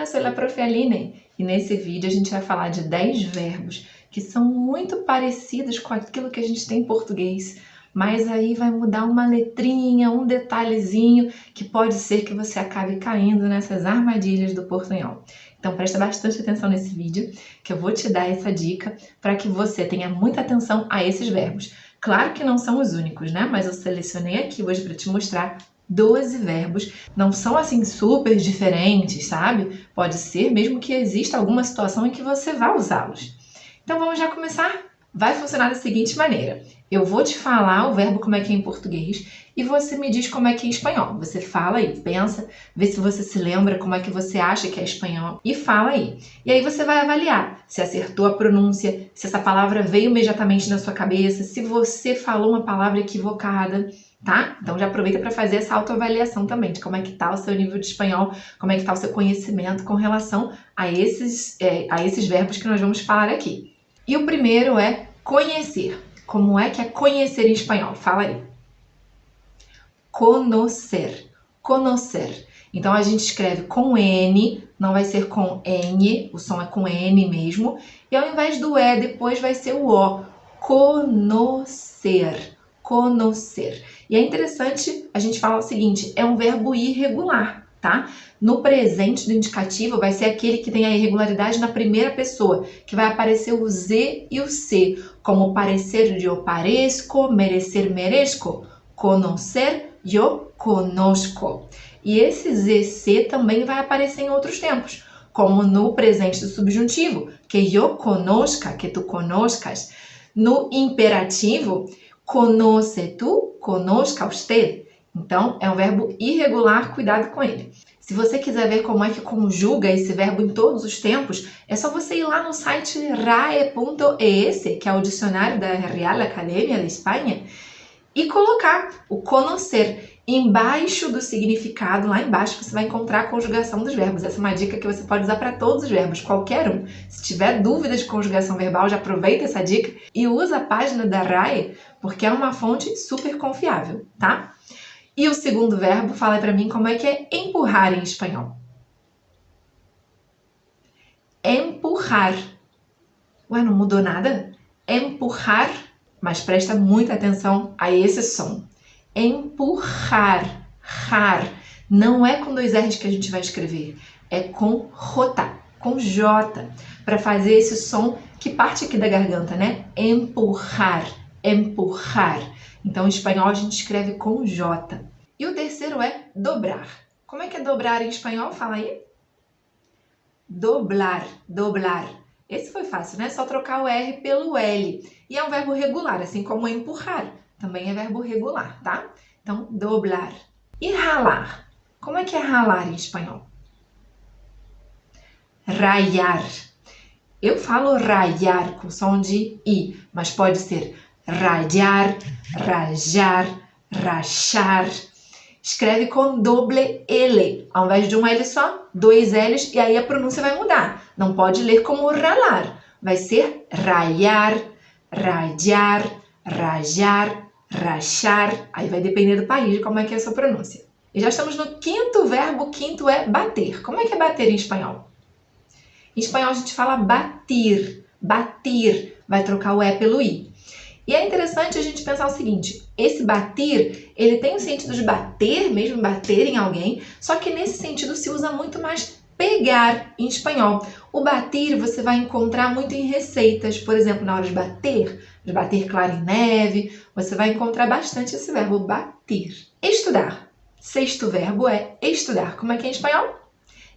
Olá, sou a Prof. Aline e nesse vídeo a gente vai falar de 10 verbos que são muito parecidos com aquilo que a gente tem em português, mas aí vai mudar uma letrinha, um detalhezinho que pode ser que você acabe caindo nessas armadilhas do portunhol. Então presta bastante atenção nesse vídeo, que eu vou te dar essa dica para que você tenha muita atenção a esses verbos. Claro que não são os únicos, né? Mas eu selecionei aqui hoje para te mostrar 12 verbos, não são assim super diferentes, sabe? Pode ser mesmo que exista alguma situação em que você vá usá-los. Então vamos já começar? Vai funcionar da seguinte maneira. Eu vou te falar o verbo como é que é em português e você me diz como é que é em espanhol. Você fala aí, pensa, vê se você se lembra como é que você acha que é espanhol e fala aí. E aí você vai avaliar se acertou a pronúncia, se essa palavra veio imediatamente na sua cabeça, se você falou uma palavra equivocada, tá? Então já aproveita para fazer essa autoavaliação também, de como é que tá o seu nível de espanhol, como é que tá o seu conhecimento com relação a esses verbos que nós vamos falar aqui. E o primeiro é conhecer. Como é que é conhecer em espanhol? Fala aí. Conocer. Conocer. Então a gente escreve com N, não vai ser com N, o som é com N mesmo. E ao invés do E, depois vai ser o O. Conocer. Conocer. E é interessante a gente falar o seguinte, é um verbo irregular, tá? No presente do indicativo vai ser aquele que tem a irregularidade na primeira pessoa, que vai aparecer o Z e o C, como parecer eu pareço, merecer mereço, conocer eu conosco. E esse ZC também vai aparecer em outros tempos, como no presente do subjuntivo, que eu conosca, que tu conoscas. No imperativo, conoce tu, conosca usted. Então, é um verbo irregular, cuidado com ele. Se você quiser ver como é que conjuga esse verbo em todos os tempos, é só você ir lá no site rae.es, que é o dicionário da Real Academia de Espanha, e colocar o conocer. Embaixo do significado, lá embaixo, você vai encontrar a conjugação dos verbos. Essa é uma dica que você pode usar para todos os verbos, qualquer um. Se tiver dúvida de conjugação verbal, já aproveita essa dica e usa a página da RAE, porque é uma fonte super confiável, tá? E o segundo verbo, fala para mim como é que é empurrar em espanhol. Empurrar. Ué, não mudou nada? Empurrar, mas presta muita atenção a esse som. Empurrar, rar, não é com 2 R's que a gente vai escrever, é com J, com J, para fazer esse som que parte aqui da garganta, né? Empurrar, empurrar. Então, em espanhol a gente escreve com J. E o terceiro é dobrar. Como é que é dobrar em espanhol? Fala aí. Doblar, doblar. Esse foi fácil, né? Só trocar o R pelo L. E é um verbo regular, assim como empurrar. Também é verbo regular, tá? Então, doblar. E ralar. Como é que é ralar em espanhol? Rayar. Eu falo rayar com som de I, mas pode ser rayar, rajar, rachar. Escreve com doble L. Ao invés de um L só, 2 L's, e aí a pronúncia vai mudar. Não pode ler como ralar. Vai ser rayar, rayar, rajar, rachar. Aí vai depender do país de como é que é a sua pronúncia. E já estamos no quinto verbo. O quinto é bater. Como é que é bater em espanhol? Em espanhol a gente fala batir. Batir. Vai trocar o E pelo I. E é interessante a gente pensar o seguinte, esse bater, ele tem o sentido de bater, mesmo bater em alguém, só que nesse sentido se usa muito mais pegar em espanhol. O bater você vai encontrar muito em receitas, por exemplo, na hora de bater claro em neve, você vai encontrar bastante esse verbo bater. Estudar. Sexto verbo é estudar. Como é que é em espanhol?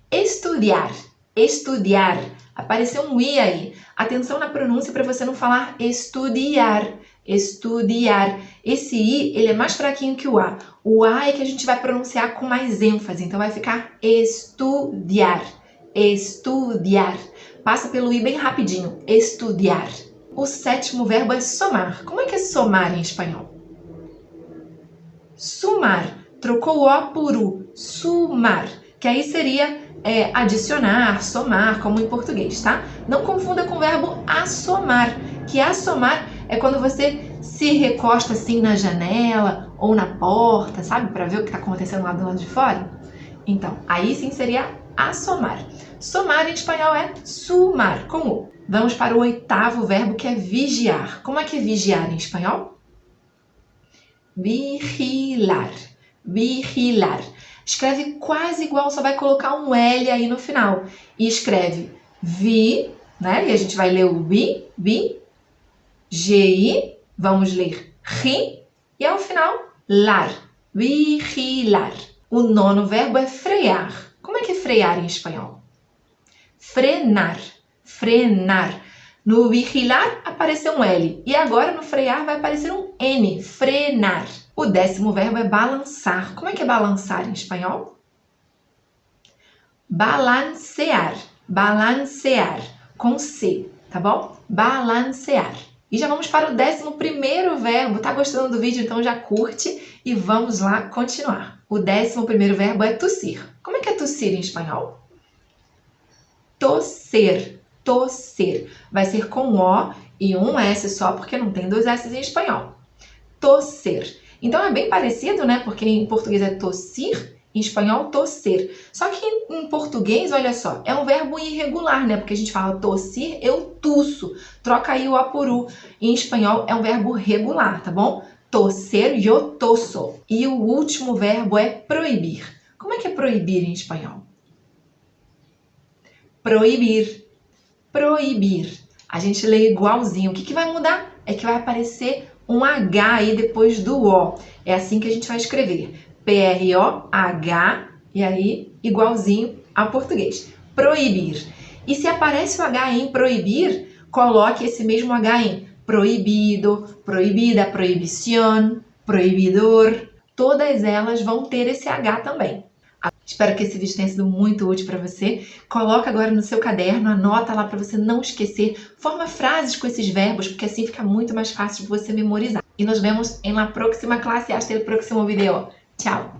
Estudiar. Estudiar. Apareceu um I aí. Atenção na pronúncia para você não falar estudiar. Estudiar. Esse I, ele é mais fraquinho que o A. O A é que a gente vai pronunciar com mais ênfase. Então vai ficar estudiar. Estudiar. Passa pelo I bem rapidinho. Estudiar. O sétimo verbo é somar. Como é que é somar em espanhol? Sumar. Trocou o O por U. Sumar. Que aí seria adicionar, somar, como em português, tá? Não confunda com o verbo assomar, que assomar é quando você se recosta assim na janela ou na porta, sabe? Para ver o que está acontecendo lá do lado de fora. Então, aí sim seria assomar. Somar em espanhol é sumar, com U. Vamos para o 8º verbo, que é vigiar. Como é que é vigiar em espanhol? Vigilar. Vigilar. Escreve quase igual, só vai colocar um L aí no final. E escreve vi, né? E a gente vai ler o bi, gi, vamos ler ri, e ao final, lar. Vigilar. O 9º verbo é frear. Como é que é frear em espanhol? Frenar. Frenar. No vigilar apareceu um L. E agora no frear vai aparecer um N. Frenar. O 10º verbo é balançar. Como é que é balançar em espanhol? Balancear. Balancear. Com C, tá bom? Balancear. E já vamos para o 11º verbo. Tá gostando do vídeo? Então já curte e vamos lá continuar. O 11º verbo é tossir. Como é que é tossir em espanhol? Tosser. Tosser. Vai ser com O e um S só, porque não tem 2 S em espanhol. Tosser. Então é bem parecido, né? Porque em português é tossir, em espanhol tosser. Só que em português, olha só, é um verbo irregular, né? Porque a gente fala tossir, eu tuço. Troca aí o A por U. Em espanhol é um verbo regular, tá bom? Tosser, yo tosso. E o último verbo é proibir. Como é que é proibir em espanhol? Proibir. Proibir. A gente lê igualzinho. O que vai mudar? É que vai aparecer um H aí depois do O. É assim que a gente vai escrever. P-R-O-H e aí igualzinho ao português. Proibir. E se aparece o H em proibir, coloque esse mesmo H em proibido, proibida, proibición, proibidor. Todas elas vão ter esse H também. Espero que esse vídeo tenha sido muito útil para você. Coloca agora no seu caderno, anota lá para você não esquecer. Forma frases com esses verbos, porque assim fica muito mais fácil de você memorizar. E nos vemos em la próxima clase. Hasta el próximo video. Tchau!